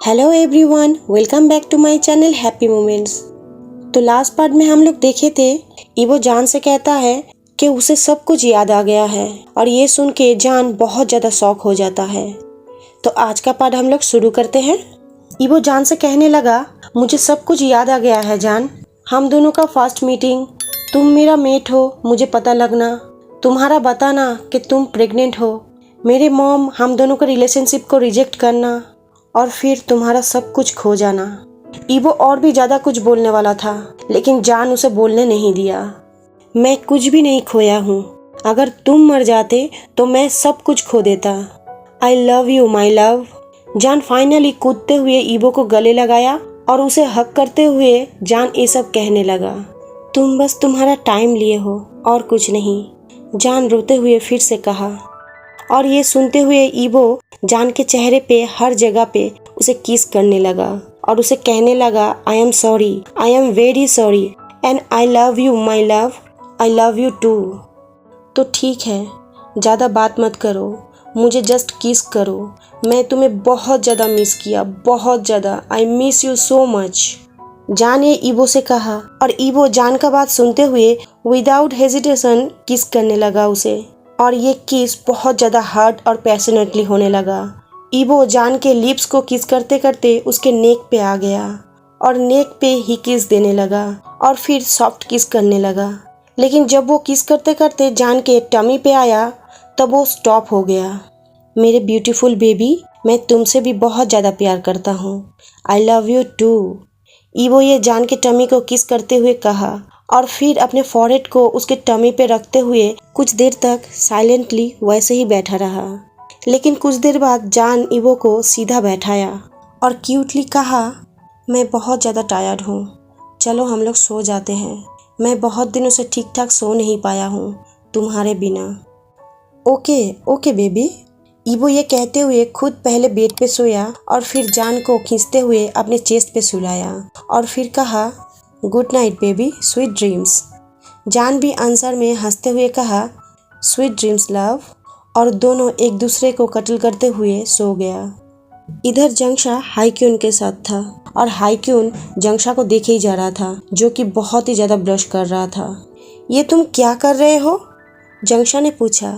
Hello everyone, welcome back to my channel happy moments. तो last part में हम लोग देखे थे, ईवो जान से कहता है कि उसे सब कुछ याद आ गया है और ये सुन के जान बहुत ज़्यादा शॉक हो जाता है। तो आज का पार्ट हम लोग शुरू करते हैं। ईवो जान से कहने लगा, मुझे सब कुछ याद आ गया है जान। हम दोनों का फर्स्ट मीटिंग, तुम मेरा मेट हो, मुझे पता लगना, तुम्हारा बताना कि तुम प्रेग्नेंट हो, मेरे मॉम हम दोनों के रिलेशनशिप को रिजेक्ट करना और फिर तुम्हारा सब कुछ खो जाना। ईवो और भी ज़्यादा कुछ बोलने वाला था, लेकिन जान उसे बोलने नहीं दिया। मैं कुछ भी नहीं खोया हूँ, अगर तुम मर जाते तो मैं सब कुछ खो देता। आई लव यू माई लव। जान फाइनली कूदते हुए ईवो को गले लगाया और उसे हक करते हुए जान ये सब कहने लगा, तुम बस तुम्हारा टाइम लिए हो और कुछ नहीं। जान रोते हुए फिर से कहा, और ये सुनते हुए ईवो जान के चेहरे पे हर जगह पे उसे किस करने लगा और उसे कहने लगा, I am sorry, I am very sorry and I love you my love, I love you too. तो ठीक है, ज़्यादा बात मत करो, मुझे जस्ट किस करो, मैं तुम्हें बहुत ज़्यादा मिस किया, बहुत ज़्यादा, I miss you so much. जान ने ईवो से कहा और ईवो जान का बात सुनते हुए विदाउट हेजिटेशन किस करने लगा उसे, और ये किस बहुत ज़्यादा हार्ड और पैशनेटली होने लगा। ईवो जान के लिप्स को किस करते करते उसके नेक पे आ गया और नेक पे ही किस देने लगा और फिर सॉफ्ट किस करने लगा। लेकिन जब वो किस करते करते जान के टमी पे आया तब वो स्टॉप हो गया। मेरे ब्यूटीफुल बेबी, मैं तुमसे भी बहुत ज़्यादा प्यार करता हूँ, आई लव यू टू। ईवो ये जान के टमी को किस करते हुए कहा और फिर अपने फॉरहेड को उसके टमी पे रखते हुए कुछ देर तक साइलेंटली वैसे ही बैठा रहा। लेकिन कुछ देर बाद जान ईवो को सीधा बैठाया और क्यूटली कहा, मैं बहुत ज़्यादा टायर्ड हूँ, चलो हम लोग सो जाते हैं, मैं बहुत दिनों से ठीक ठाक सो नहीं पाया हूँ तुम्हारे बिना। Okay okay baby. ईवो ये कहते हुए खुद पहले बेड पे सोया और फिर जान को खींचते हुए अपने चेस्ट पे सुलाया और फिर कहा, good night baby, sweet dreams. जान भी आंसर में हंसते हुए कहा, स्वीट ड्रीम्स लव, और दोनों एक दूसरे को कत्ल करते हुए सो गया। इधर जंगशा हाईक्यून के साथ था और हाईक्यून जंगशा को देखे ही जा रहा था, जो कि बहुत ही ज़्यादा ब्लश कर रहा था। ये तुम क्या कर रहे हो? जंगशा ने पूछा।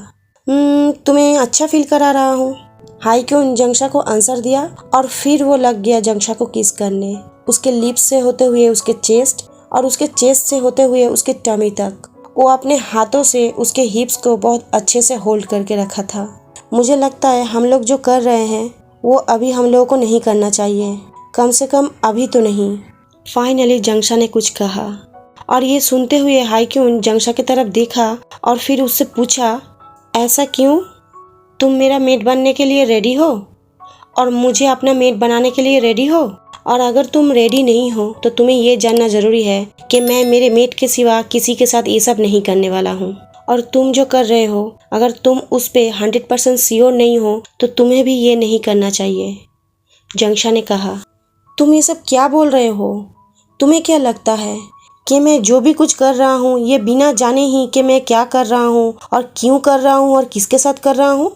तुम्हें अच्छा फील करा रहा हूँ, हाईक्यून जंगशा को आंसर दिया और फिर वो लग गया जंगशा को किस करने, उसके लिप्स से होते हुए उसके चेस्ट और उसके चेस्ट से होते हुए उसके टमी तक। वो अपने हाथों से उसके हिप्स को बहुत अच्छे से होल्ड करके रखा था। मुझे लगता है हम लोग जो कर रहे हैं वो अभी हम लोगों को नहीं करना चाहिए, कम से कम अभी तो नहीं। फाइनली जंगशा ने कुछ कहा और ये सुनते हुए हाईक्यून जंगशा की तरफ देखा और फिर उससे पूछा, ऐसा क्यों? तुम मेरा मेट बनने के लिए रेडी हो और मुझे अपना मेट बनाने के लिए रेडी हो? और अगर तुम रेडी नहीं हो तो तुम्हें ये जानना ज़रूरी है कि मैं मेरे मेट के सिवा किसी के साथ ये सब नहीं करने वाला हूँ। और तुम जो कर रहे हो, अगर तुम उस पे 100% श्योर नहीं हो तो तुम्हें भी ये नहीं करना चाहिए। जंगशा ने कहा, तुम ये सब क्या बोल रहे हो? तुम्हें क्या लगता है कि मैं जो भी कुछ कर रहा हूँ ये बिना जाने ही कि मैं क्या कर रहा हूँ और क्यों कर रहा हूँ और किसके साथ कर रहा हूँ?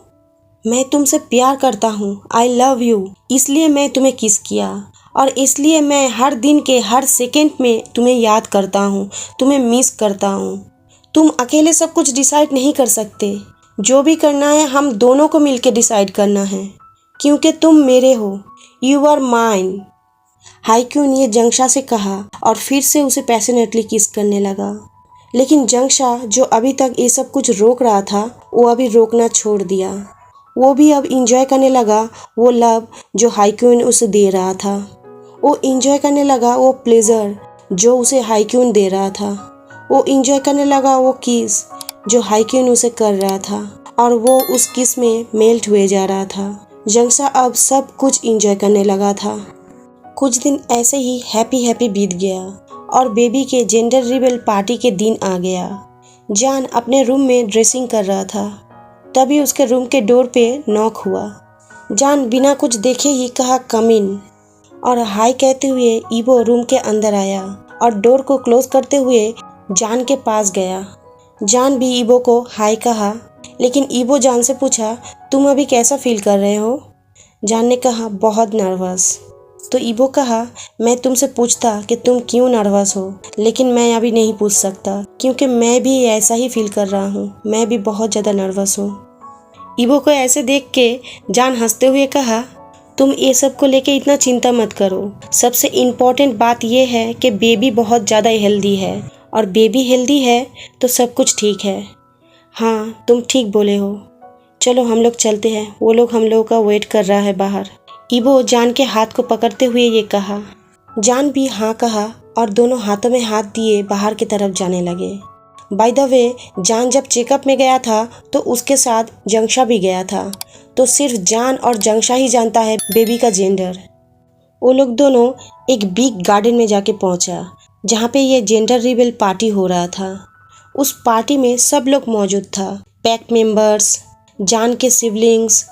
मैं तुमसे प्यार करता हूँ, आई लव यू, इसलिए मैं तुम्हें किस किया और इसलिए मैं हर दिन के हर सेकंड में तुम्हें याद करता हूँ, तुम्हें मिस करता हूँ। तुम अकेले सब कुछ डिसाइड नहीं कर सकते, जो भी करना है हम दोनों को मिलकर डिसाइड करना है, क्योंकि तुम मेरे हो, यू आर माइन। हाईक्यून ने जंगशा से कहा और फिर से उसे पैशनेटली किस करने लगा। लेकिन जंगशा जो अभी तक ये सब कुछ रोक रहा था वो अभी रोकना छोड़ दिया। वो भी अब इंजॉय करने लगा वो लव जो हाईक्यून उसे दे रहा था। वो इंजॉय करने लगा वो प्लेजर जो उसे हाईक्यून दे रहा था। वो इंजॉय करने लगा वो किस जो हाईक्यून उसे कर रहा था और वो उस किस में मेल्ट हुए जा रहा था। जंगशा अब सब कुछ इंजॉय करने लगा था। कुछ दिन ऐसे ही हैप्पी बीत गया और बेबी के जेंडर रिवील पार्टी के दिन आ गया। जान अपने रूम में ड्रेसिंग कर रहा था, तभी उसके रूम के डोर पे नॉक हुआ। जान बिना कुछ देखे ही कहा, कम इन, और हाय कहते हुए ईवो रूम के अंदर आया और डोर को क्लोज करते हुए जान के पास गया। जान भी ईवो को हाय कहा, लेकिन ईवो जान से पूछा, तुम अभी कैसा फील कर रहे हो? जान ने कहा, बहुत नर्वस। तो ईबो कहा, मैं तुमसे पूछता कि तुम क्यों नर्वस हो, लेकिन मैं अभी नहीं पूछ सकता क्योंकि मैं भी ऐसा ही फील कर रहा हूँ। मैं भी बहुत ज़्यादा नर्वस हूँ। ईबो को ऐसे देख के जान हंसते हुए कहा, तुम ये सब को लेके इतना चिंता मत करो। सबसे इम्पोर्टेंट बात यह है कि बेबी बहुत ज़्यादा हेल्दी है, और बेबी हेल्दी है तो सब कुछ ठीक है। हाँ, तुम ठीक बोले हो। चलो हम लोग चलते हैं, वो लोग हम लोगों का वेट कर रहा है बाहर। ईबो जान के हाथ को पकड़ते हुए ये कहा। जान भी हाँ कहा और दोनों हाथों में हाथ दिए बाहर की तरफ जाने लगे। बाय द वे, जान जब चेकअप में गया था तो उसके साथ जंक्षा भी गया था, तो सिर्फ जान और जंक्षा ही जानता है बेबी का जेंडर। वो लोग दोनों एक बिग गार्डन में जाके पहुंचा, जहाँ पे ये जेंडर रिवील पार्टी हो रहा था। उस पार्टी में सब लोग मौजूद था। पैक मेंबर्स, जान के सिबलिंग्स,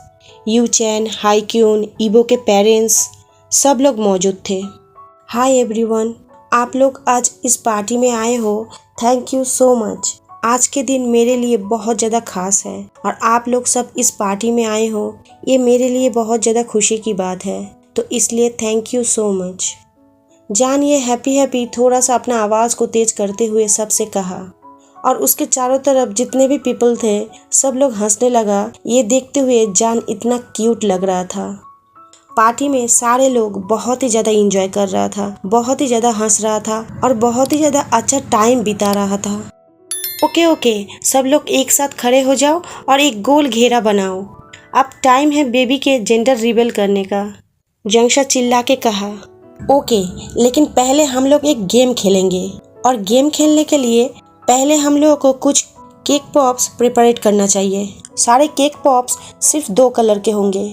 यूचैन, हाईक्यून, ईबो के पेरेंट्स, सब लोग मौजूद थे। हाय एवरीवन, आप लोग आज इस पार्टी में आए हो, थैंक यू सो मच। आज के दिन मेरे लिए बहुत ज़्यादा खास है और आप लोग सब इस पार्टी में आए हो, ये मेरे लिए बहुत ज़्यादा खुशी की बात है, तो इसलिए थैंक यू सो मच। जान ये हैप्पी थोड़ा सा अपना आवाज़ को तेज करते हुए सबसे कहा, और उसके चारों तरफ जितने भी पीपल थे सब लोग हंसने लगा। ये देखते हुए जान इतना क्यूट लग रहा था। पार्टी में सारे लोग बहुत ही ज़्यादा एंजॉय कर रहा था, बहुत ही ज़्यादा हंस रहा था और बहुत ही ज़्यादा अच्छा टाइम बिता रहा था। ओके, सब लोग एक साथ खड़े हो जाओ और एक गोल घेरा बनाओ। अब टाइम है बेबी के जेंडर रिवील करने का, जंक्षा चिल्ला के कहा। ओके, लेकिन पहले हम लोग एक गेम खेलेंगे, और गेम खेलने के लिए पहले हम लोगों को कुछ केक पॉप्स प्रिपरेट करना चाहिए। सारे केक पॉप्स सिर्फ 2 कलर के होंगे,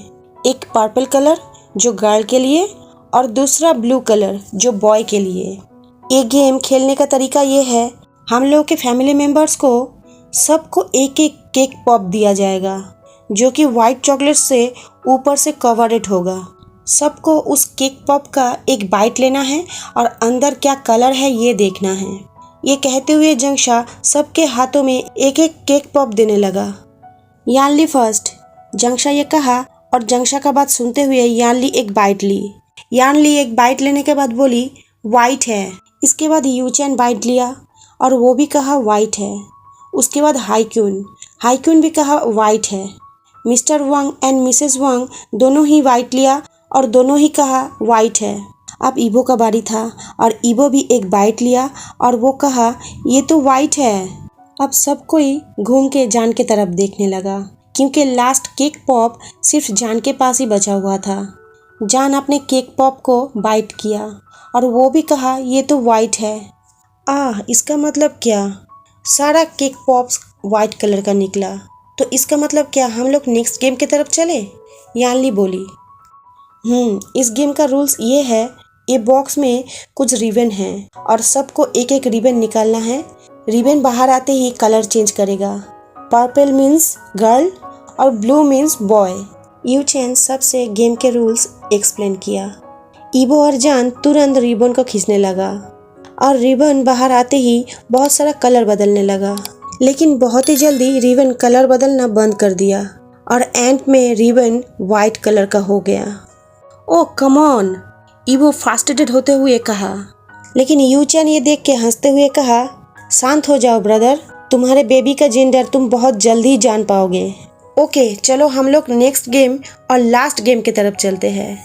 एक पर्पल कलर जो गर्ल के लिए और दूसरा ब्लू कलर जो बॉय के लिए। ये गेम खेलने का तरीका ये है, हम लोग के फैमिली मेम्बर्स को सबको एक एक केक पॉप दिया जाएगा जो कि वाइट चॉकलेट से ऊपर से कवर्ड होगा। सबको उस केक पॉप का एक बाइट लेना है और अंदर क्या कलर है ये देखना है। ये कहते हुए जंक्षा सबके हाथों में एक एक केक पॉप देने लगा। यानली फर्स्ट, जंक्षा ये कहा, और जंक्षा का बात सुनते हुए यानली एक बाइट ली। यानली एक बाइट लेने के बाद बोली, वाइट है। इसके बाद यूचैन बाइट लिया और वो भी कहा वाइट है। उसके बाद हाईक्यून भी कहा वाइट है। मिस्टर वांग एंड मिसेस वांग दोनों ही वाइट लिया और दोनों ही कहा वाइट है। अब ईबो का बारी था और ईबो भी एक बाइट लिया और वो कहा, ये तो वाइट है। अब सब कोई घूम के जान के तरफ देखने लगा, क्योंकि लास्ट केक पॉप सिर्फ जान के पास ही बचा हुआ था। जान अपने केक पॉप को बाइट किया और वो भी कहा, ये तो वाइट है। इसका मतलब क्या? सारा केक पॉप्स वाइट कलर का निकला, तो इसका मतलब क्या हम लोग नेक्स्ट गेम की तरफ चले? यानली बोली। इस गेम का रूल्स ये है, ये बॉक्स में कुछ रिबन है और सबको एक एक रिबन निकालना है। रिबन बाहर आते ही कलर चेंज करेगा। पर्पल मीन्स गर्ल और ब्लू मीन्स बॉय। यूचैन सबसे गेम के रूल्स एक्सप्लेन किया। ईबो और जान तुरंत रिबन को खींचने लगा और रिबन बाहर आते ही बहुत सारा कलर बदलने लगा, लेकिन बहुत ही जल्दी रिबन कलर बदलना बंद कर दिया और एंड में रिबन वाइट कलर का हो गया। ओह कम ऑन, ईबो फ्रस्ट्रेटेड होते हुए कहा। लेकिन यूचैन ये देख के हंसते हुए कहा, शांत हो जाओ ब्रदर, तुम्हारे बेबी का जेंडर तुम बहुत जल्दी ही जान पाओगे। ओके, चलो हम लोग नेक्स्ट गेम और लास्ट गेम की तरफ चलते हैं।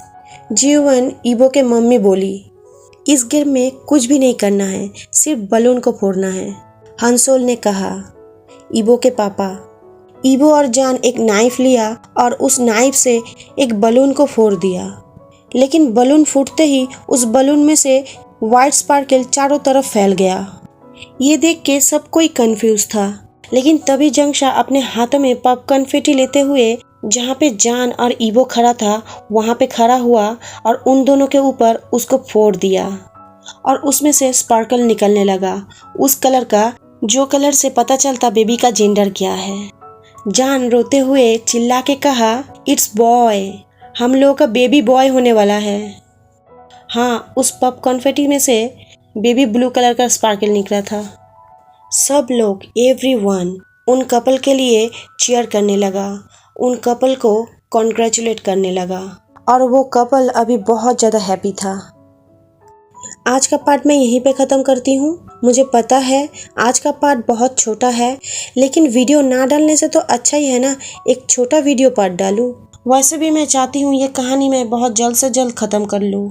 जीवन, ईबो के मम्मी बोली, इस गेम में कुछ भी नहीं करना है, सिर्फ बलून को फोड़ना है। हंसोल ने कहा। ईबो के पापा, ईबो और जान एक नाइफ लिया और उस नाइफ से एक बलून को फोड़ दिया, लेकिन बलून फूटते ही उस बलून में से वाइट स्पार्कल चारों तरफ फैल गया। ये देख के सब कोई कंफ्यूज था, लेकिन तभी जंक्षा अपने हाथों में पॉप कन्फेटी लेते हुए जहाँ पे जान और ईबो खड़ा था वहाँ पे खड़ा हुआ और उन दोनों के ऊपर उसको फोड़ दिया और उसमें से स्पार्कल निकलने लगा, उस कलर का जो कलर से पता चलता बेबी का जेंडर क्या है। जान रोते हुए चिल्ला के कहा, इट्स बॉय, हम लोगों का बेबी बॉय होने वाला है। हाँ, उस पॉप कॉन्फेटी में से बेबी ब्लू कलर का स्पार्कल निकला था। सब लोग, एवरीवन, उन कपल के लिए चीयर करने लगा, उन कपल को कॉन्ग्रेचुलेट करने लगा और वो कपल अभी बहुत ज़्यादा हैप्पी था। आज का पार्ट मैं यहीं पे ख़त्म करती हूँ। मुझे पता है आज का पार्ट बहुत छोटा है, लेकिन वीडियो ना डालने से तो अच्छा ही है ना एक छोटा वीडियो पार्ट डालूँ। वैसे भी मैं चाहती हूँ ये कहानी मैं बहुत जल्द से जल्द ख़त्म कर लूँ।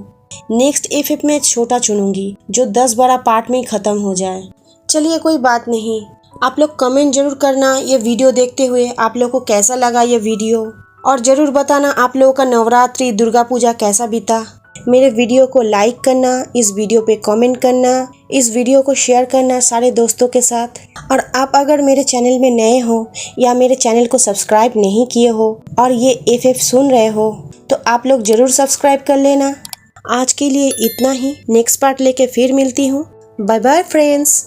नेक्स्ट एफएफ में छोटा चुनूंगी जो 10-12 पार्ट में ही ख़त्म हो जाए। चलिए कोई बात नहीं, आप लोग कमेंट जरूर करना ये वीडियो देखते हुए आप लोग को कैसा लगा ये वीडियो, और ज़रूर बताना आप लोगों का नवरात्रि दुर्गा पूजा कैसा बीता। मेरे वीडियो को लाइक करना, इस वीडियो पे कमेंट करना, इस वीडियो को शेयर करना सारे दोस्तों के साथ। और आप अगर मेरे चैनल में नए हो या मेरे चैनल को सब्सक्राइब नहीं किए हो और ये एफएफ सुन रहे हो तो आप लोग ज़रूर सब्सक्राइब कर लेना। आज के लिए इतना ही, नेक्स्ट पार्ट लेके फिर मिलती हूँ। Bye bye friends.